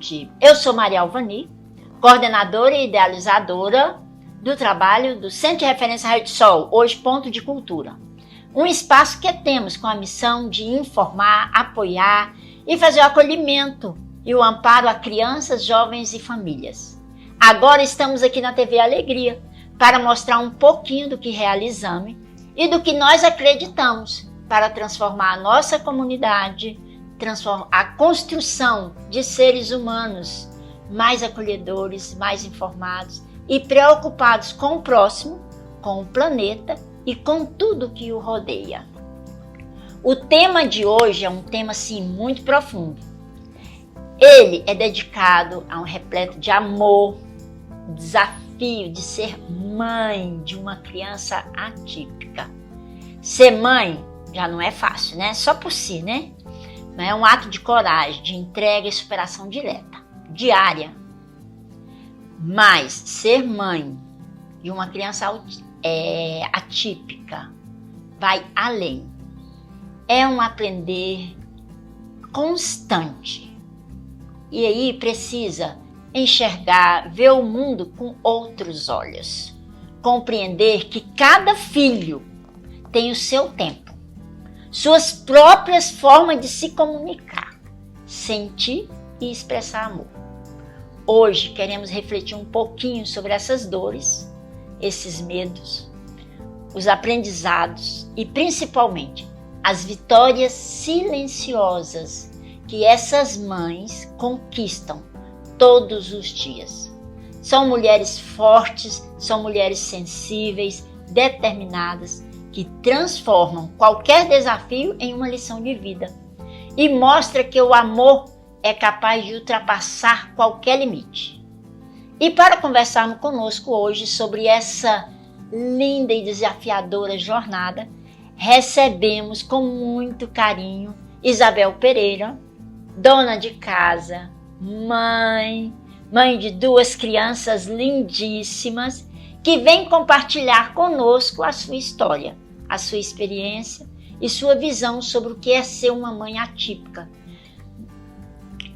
Saúde. Eu sou Maria Alvani, coordenadora e idealizadora do trabalho do Centro de Referência Raio de Sol, hoje Ponto de Cultura. Um espaço que temos com a missão de informar, apoiar e fazer o acolhimento e o amparo a crianças, jovens e famílias. Agora estamos aqui na TV Alegria para mostrar um pouquinho do que realizamos e do que nós acreditamos para transformar a nossa comunidade, transformar a construção de seres humanos mais acolhedores, mais informados e preocupados com o próximo, com o planeta e com tudo que o rodeia. O tema de hoje é um tema assim muito profundo. Ele é dedicado a um repleto de amor, desafio de ser mãe de uma criança atípica. Ser mãe já não é fácil, né? Só por si, né? Mas é um ato de coragem, de entrega e superação direta, diária. Mas ser mãe de uma criança atípica vai além. É um aprender constante. E aí precisa enxergar, ver o mundo com outros olhos. Compreender que cada filho tem o seu tempo, suas próprias formas de se comunicar, sentir e expressar amor. Hoje queremos refletir um pouquinho sobre essas dores, esses medos, os aprendizados e principalmente as vitórias silenciosas que essas mães conquistam todos os dias. São mulheres fortes, são mulheres sensíveis, determinadas, que transformam qualquer desafio em uma lição de vida e mostra que o amor é capaz de ultrapassar qualquer limite. E para conversarmos conosco hoje sobre essa linda e desafiadora jornada, recebemos com muito carinho Isabel Pereira, dona de casa, mãe de duas crianças lindíssimas, que vem compartilhar conosco a sua história, a sua experiência e sua visão sobre o que é ser uma mãe atípica,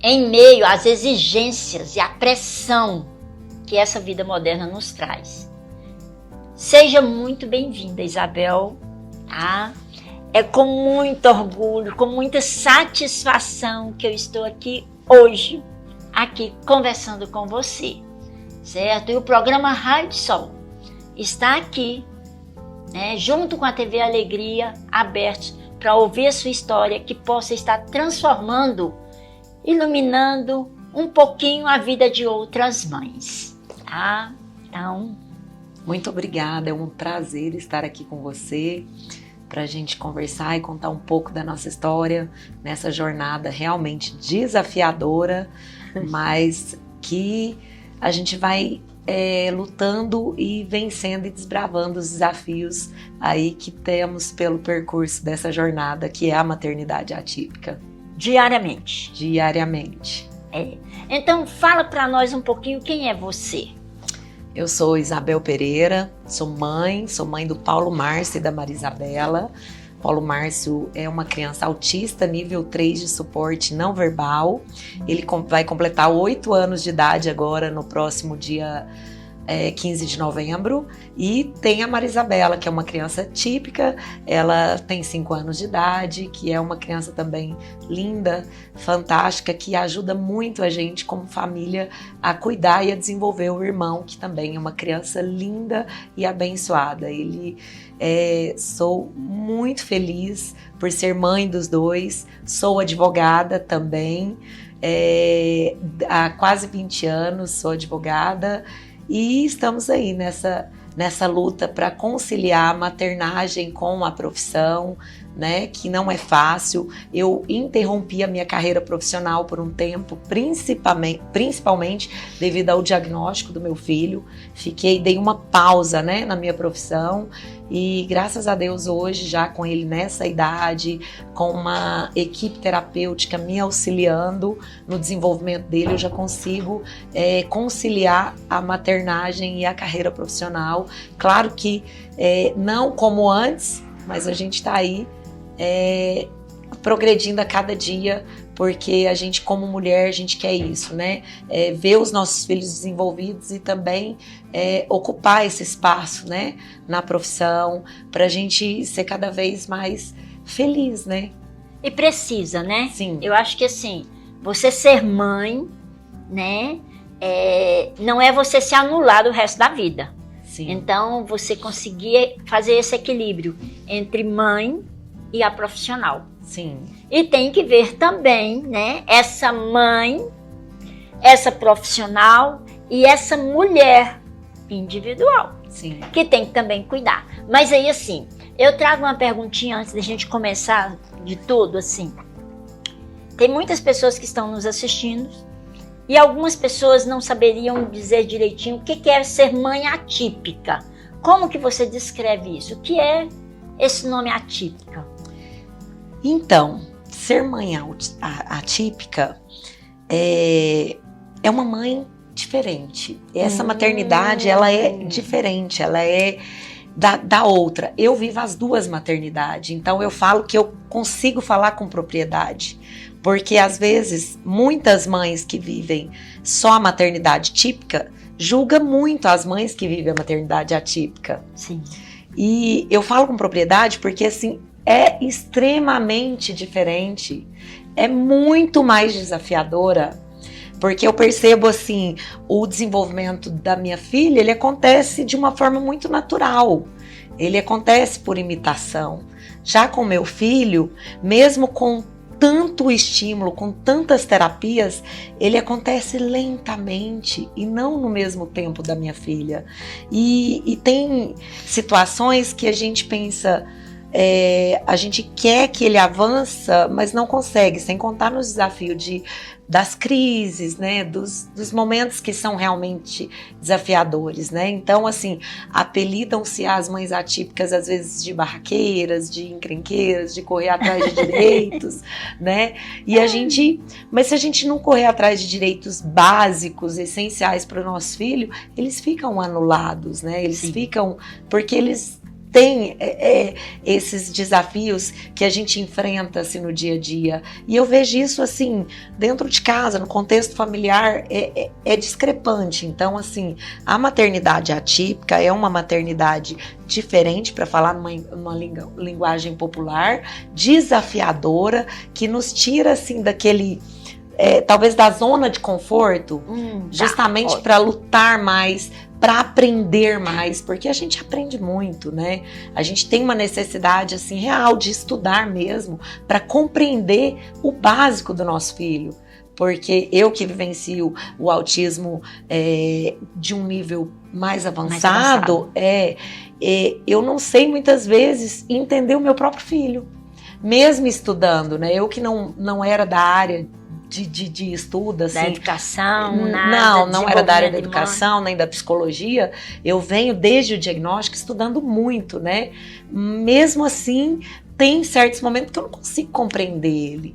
em meio às exigências e à pressão que essa vida moderna nos traz. Seja muito bem-vinda, Isabel. Tá? É com muito orgulho, com muita satisfação que eu estou aqui hoje, aqui conversando com você, certo? E o programa Raio de Sol está aqui, né, junto com a TV Alegria, abertos para ouvir a sua história, que possa estar transformando, iluminando um pouquinho a vida de outras mães, tá? Então, muito obrigada, é um prazer estar aqui com você para a gente conversar e contar um pouco da nossa história nessa jornada realmente desafiadora, mas que a gente vai lutando e vencendo e desbravando os desafios aí que temos pelo percurso dessa jornada, que é a maternidade atípica. Diariamente. Então fala para nós um pouquinho quem é você. Eu sou Isabel Pereira, sou mãe do Paulo Márcio e da Maria Isabela. Paulo Márcio é uma criança autista nível 3 de suporte não verbal. Ele vai completar 8 anos de idade agora no próximo dia 15 de novembro. E tem a Maria Isabela, que é uma criança típica. Ela tem 5 anos de idade, que é uma criança também linda, fantástica, que ajuda muito a gente como família a cuidar e a desenvolver o irmão, que também é uma criança linda e abençoada. Sou muito feliz por ser mãe dos dois, sou advogada também, há quase 20 anos sou advogada e estamos aí nessa luta para conciliar a maternagem com a profissão, né, que não é fácil. Eu interrompi a minha carreira profissional por um tempo, principalmente devido ao diagnóstico do meu filho. Dei uma pausa, né, na minha profissão e graças a Deus hoje, já com ele nessa idade, com uma equipe terapêutica me auxiliando no desenvolvimento dele, eu já consigo conciliar a maternagem e a carreira profissional. Claro que não como antes, mas a gente está aí progredindo a cada dia, porque a gente, como mulher, a gente quer isso, né? Ver os nossos filhos desenvolvidos e também ocupar esse espaço, né? Na profissão, para a gente ser cada vez mais feliz, né? E precisa, né? Sim. Eu acho que assim, você ser mãe, né? Não é você se anular do resto da vida. Sim. Então, você conseguir fazer esse equilíbrio entre mãe e a profissional. Sim. E tem que ver também, né, essa mãe, essa profissional e essa mulher individual. Sim. Que tem que também cuidar. Mas aí, assim, eu trago uma perguntinha antes da gente começar de tudo, assim. Tem muitas pessoas que estão nos assistindo e algumas pessoas não saberiam dizer direitinho o que é ser mãe atípica. Como que você descreve isso? O que é esse nome atípica? Então, ser mãe atípica é uma mãe diferente. Essa maternidade, ela é diferente, ela é da outra. Eu vivo as duas maternidades, então eu falo que eu consigo falar com propriedade. Porque, às vezes, muitas mães que vivem só a maternidade típica julgam muito as mães que vivem a maternidade atípica. Sim. E eu falo com propriedade porque, assim, é extremamente diferente, é muito mais desafiadora, porque eu percebo, assim, o desenvolvimento da minha filha, ele acontece de uma forma muito natural, ele acontece por imitação. Já com meu filho, mesmo com tanto estímulo, com tantas terapias, ele acontece lentamente e não no mesmo tempo da minha filha. E tem situações que a gente pensa... a gente quer que ele avança, mas não consegue, sem contar nos desafios das crises, né, dos momentos que são realmente desafiadores, né? Então, assim, apelidam-se as mães atípicas às vezes de barraqueiras, de encrenqueiras, de correr atrás de direitos, né? Mas se a gente não correr atrás de direitos básicos, essenciais para o nosso filho, eles ficam anulados, né? Eles ficam, porque eles tem esses desafios que a gente enfrenta assim, no dia a dia. E eu vejo isso assim, dentro de casa, no contexto familiar, é discrepante. Então, assim, a maternidade atípica é uma maternidade diferente, para falar numa linguagem popular, desafiadora, que nos tira assim daquele... talvez da zona de conforto, justamente para lutar mais, para aprender mais, porque a gente aprende muito, né? A gente tem uma necessidade assim real de estudar mesmo para compreender o básico do nosso filho. Porque eu que vivencio o autismo de um nível mais avançado, eu não sei muitas vezes entender o meu próprio filho, mesmo estudando, né? Eu que não era da área de estudo, assim. Da educação, nada. Não era da área da educação, nem da psicologia. Eu venho desde o diagnóstico estudando muito, né? Mesmo assim, tem certos momentos que eu não consigo compreender ele.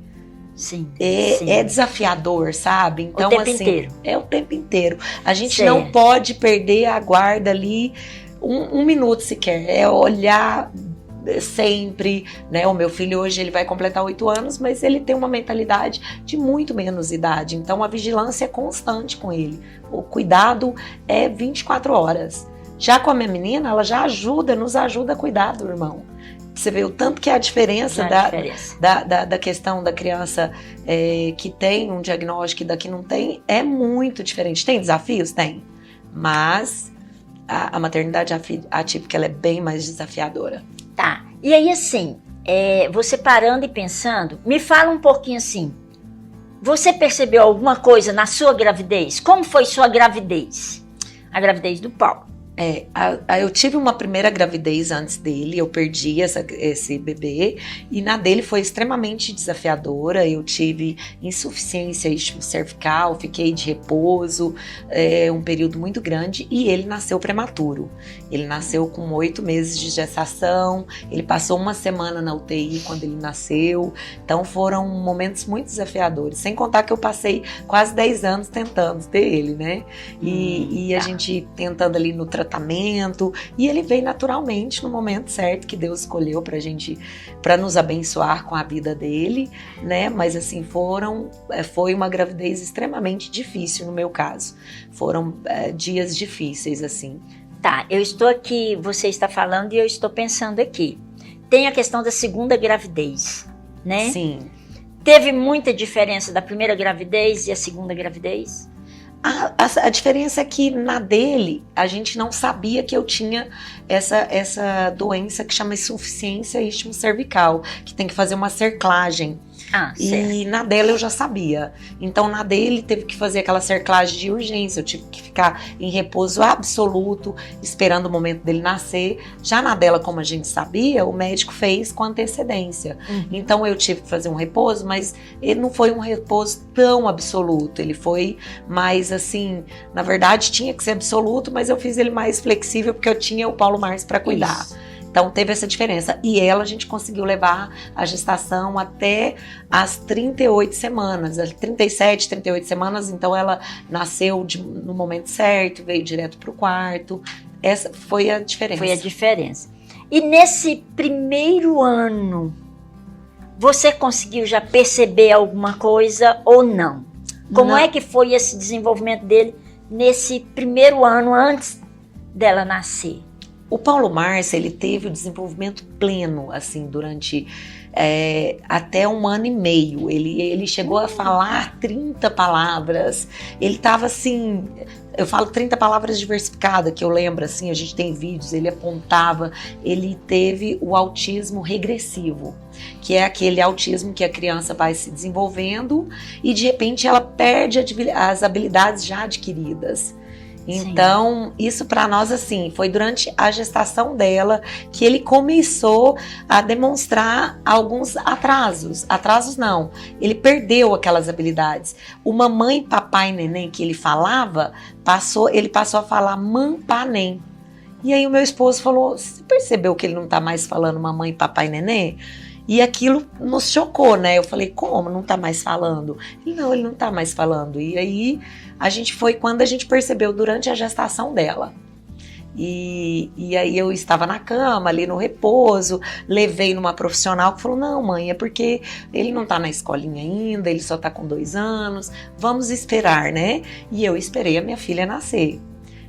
Sim. É desafiador, sabe? Então, o tempo assim, inteiro. É o tempo inteiro. A gente não pode perder a guarda ali um minuto sequer. É olhar sempre, né? O meu filho hoje ele vai completar 8 anos, mas ele tem uma mentalidade de muito menos idade, então a vigilância é constante com ele, o cuidado é 24 horas. Já com a minha menina, ela já nos ajuda a cuidar do irmão. Você vê o tanto que é a diferença da questão da criança que tem um diagnóstico e da que não tem, é muito diferente. Tem desafios? Tem, mas a maternidade atípica ela é bem mais desafiadora. Tá, e aí assim, você parando e pensando, me fala um pouquinho assim, você percebeu alguma coisa na sua gravidez? Como foi sua gravidez? A gravidez do Paulo. Eu tive uma primeira gravidez antes dele, eu perdi esse bebê, e na dele foi extremamente desafiadora. Eu tive insuficiência cervical, fiquei de repouso um período muito grande, e ele nasceu prematuro. Ele nasceu com 8 meses de gestação, ele passou uma semana na UTI quando ele nasceu, então foram momentos muito desafiadores, sem contar que eu passei quase 10 anos tentando ter ele, né? E a gente tentando ali no tratamento, e ele veio naturalmente no momento certo que Deus escolheu pra gente, pra nos abençoar com a vida dele, né? Mas assim, foi uma gravidez extremamente difícil no meu caso, foram dias difíceis assim. Tá, eu estou aqui, você está falando e eu estou pensando aqui. Tem a questão da segunda gravidez, né? Sim. Teve muita diferença da primeira gravidez e a segunda gravidez? A diferença é que na dele, a gente não sabia que eu tinha essa doença que chama insuficiência istmo-cervical, que tem que fazer uma cerclagem. E na dela eu já sabia. Então na dele teve que fazer aquela cerclagem de urgência. Eu tive que ficar em repouso absoluto, esperando o momento dele nascer. Já na dela, como a gente sabia, o médico fez com antecedência. Então eu tive que fazer um repouso, mas ele não foi um repouso tão absoluto. Ele foi mais assim, na verdade tinha que ser absoluto, mas eu fiz ele mais flexível porque eu tinha o Paulo Márcio para cuidar. Isso. Então teve essa diferença. E ela a gente conseguiu levar a gestação até as 38 semanas, 37, 38 semanas. Então ela nasceu no momento certo, veio direto para o quarto. Essa foi a diferença. Foi a diferença. E nesse primeiro ano, você conseguiu já perceber alguma coisa ou não? Como é que foi esse desenvolvimento dele nesse primeiro ano antes dela nascer? O Paulo Márcio, ele teve o desenvolvimento pleno, assim, durante até 1 ano e meio. Ele chegou a falar 30 palavras. Ele estava assim, eu falo 30 palavras diversificadas, que eu lembro, assim, a gente tem vídeos, ele apontava. Ele teve o autismo regressivo, que é aquele autismo que a criança vai se desenvolvendo e de repente ela perde as habilidades já adquiridas. Então, sim, isso para nós, assim, foi durante a gestação dela que ele começou a demonstrar alguns atrasos. Atrasos não, ele perdeu aquelas habilidades. O mamãe, papai, neném que ele falava, ele passou a falar mampanem. E aí o meu esposo falou, você percebeu que ele não tá mais falando mamãe, papai, neném? E aquilo nos chocou, né? Eu falei, como? Não tá mais falando? Ele não tá mais falando. E aí, foi quando a gente percebeu durante a gestação dela. E aí eu estava na cama, ali no repouso, levei numa profissional que falou, não mãe, é porque ele não tá na escolinha ainda, ele só tá com 2 anos, vamos esperar, né? E eu esperei a minha filha nascer.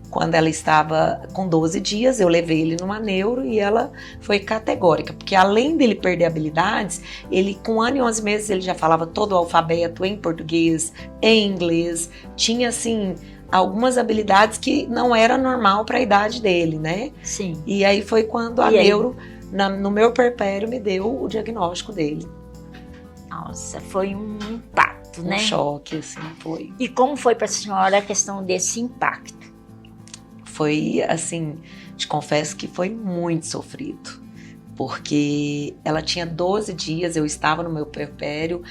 Quando ela estava com 12 dias, eu levei ele numa neuro e ela foi categórica, porque além dele perder habilidades, ele com 1 ano e 11 meses ele já falava todo o alfabeto em português, em inglês, tinha assim algumas habilidades que não era normal para a idade dele, né? Sim. E aí foi quando a neuro, no meu puerpério, me deu o diagnóstico dele. Nossa, foi um impacto, né? Um choque, assim, foi. E como foi para a senhora a questão desse impacto? Foi assim, te confesso que foi muito sofrido, porque ela tinha 12 dias, eu estava no meu puerpério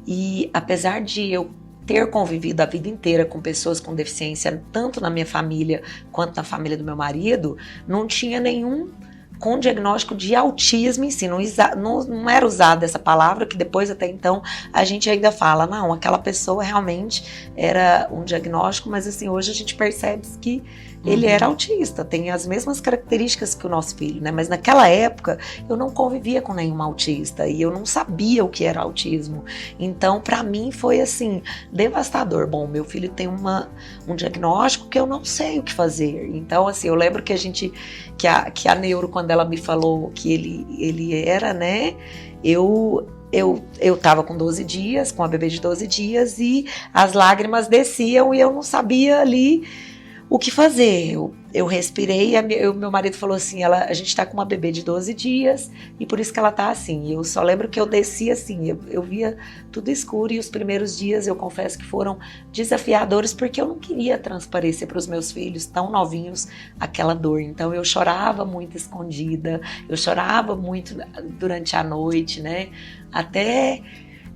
e apesar de eu ter convivido a vida inteira com pessoas com deficiência, tanto na minha família quanto na família do meu marido, não tinha nenhum com diagnóstico de autismo em si, não era usada essa palavra, que depois até então a gente ainda fala, não, aquela pessoa realmente era um diagnóstico, mas assim, hoje a gente percebe que ele era autista, tem as mesmas características que o nosso filho, né? Mas naquela época eu não convivia com nenhum autista e eu não sabia o que era autismo. Então, para mim foi assim, devastador. Bom, meu filho tem um diagnóstico que eu não sei o que fazer. Então, assim, eu lembro que que a neuro, quando ela me falou que ele era, né? Eu tava com 12 dias, com a bebê de 12 dias e as lágrimas desciam e eu não sabia ali o que fazer. Eu respirei e meu marido falou assim, a gente tá com uma bebê de 12 dias e por isso que ela tá assim. E eu só lembro que eu desci assim, eu via tudo escuro e os primeiros dias eu confesso que foram desafiadores porque eu não queria transparecer para os meus filhos tão novinhos aquela dor. Então eu chorava muito escondida, eu chorava muito durante a noite, né? Até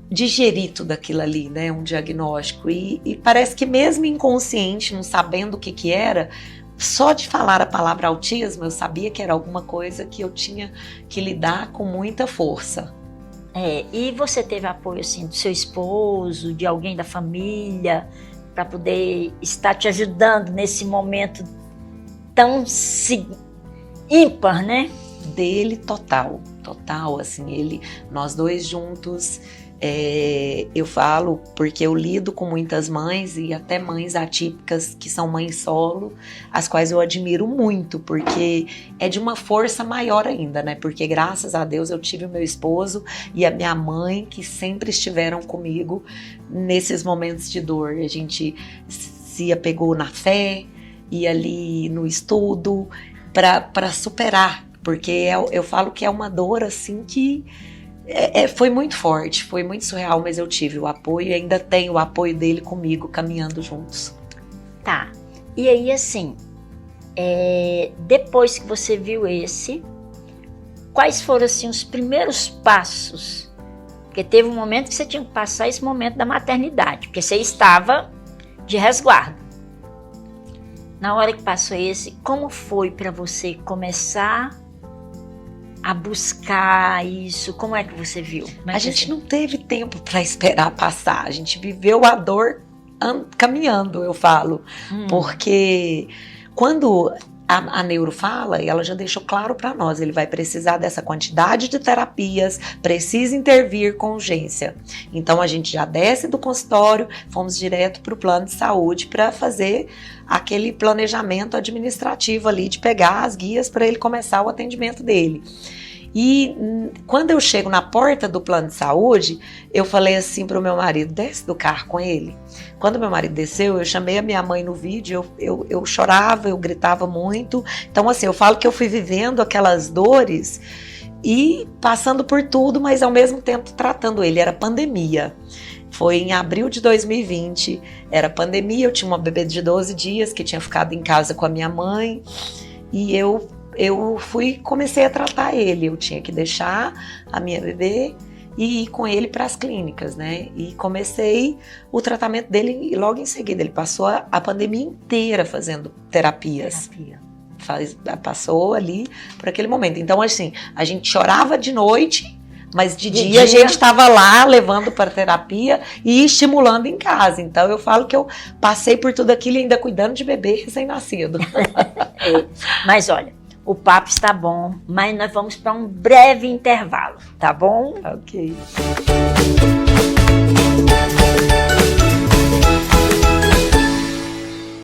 digerir tudo aquilo ali, né, um diagnóstico, e parece que mesmo inconsciente, não sabendo o que era, só de falar a palavra autismo, eu sabia que era alguma coisa que eu tinha que lidar com muita força. E você teve apoio assim do seu esposo, de alguém da família, para poder estar te ajudando nesse momento tão ímpar, né? Dele, total, assim, nós dois juntos, eu falo porque eu lido com muitas mães e até mães atípicas que são mães solo, as quais eu admiro muito, porque é de uma força maior ainda, né? Porque graças a Deus eu tive o meu esposo e a minha mãe que sempre estiveram comigo nesses momentos de dor. A gente se apegou na fé e ali no estudo para superar. Porque eu falo que é uma dor assim que foi muito forte, foi muito surreal, mas eu tive o apoio e ainda tenho o apoio dele comigo, caminhando juntos. Tá, e aí assim, depois que você viu quais foram assim os primeiros passos? Porque teve um momento que você tinha que passar esse momento da maternidade, porque você estava de resguardo. Na hora que passou como foi para você começar a buscar isso? Como é que você viu? A gente não teve tempo para esperar passar, a gente viveu a dor caminhando, eu falo, porque quando a neuro fala, e ela já deixou claro para nós, ele vai precisar dessa quantidade de terapias, precisa intervir com urgência. Então a gente já desce do consultório, fomos direto para o plano de saúde para fazer aquele planejamento administrativo ali, de pegar as guias para ele começar o atendimento dele. E quando eu chego na porta do plano de saúde, eu falei assim para o meu marido, desce do carro com ele. Quando meu marido desceu, eu chamei a minha mãe no vídeo, eu chorava, eu gritava muito. Então assim, eu falo que eu fui vivendo aquelas dores e passando por tudo, mas ao mesmo tempo tratando ele. Era pandemia. Foi em abril de 2020, era pandemia, eu tinha uma bebê de 12 dias que tinha ficado em casa com a minha mãe e eu comecei a tratar ele. Eu tinha que deixar a minha bebê e ir com ele para as clínicas, né? E comecei o tratamento dele e logo em seguida ele passou a pandemia inteira fazendo terapias. Passou ali por aquele momento. Então assim, a gente chorava de noite, mas de dia a gente estava lá levando para terapia e estimulando em casa. Então eu falo que eu passei por tudo aquilo e ainda cuidando de bebê recém-nascido. Mas olha, o papo está bom, mas nós vamos para um breve intervalo, tá bom? Ok.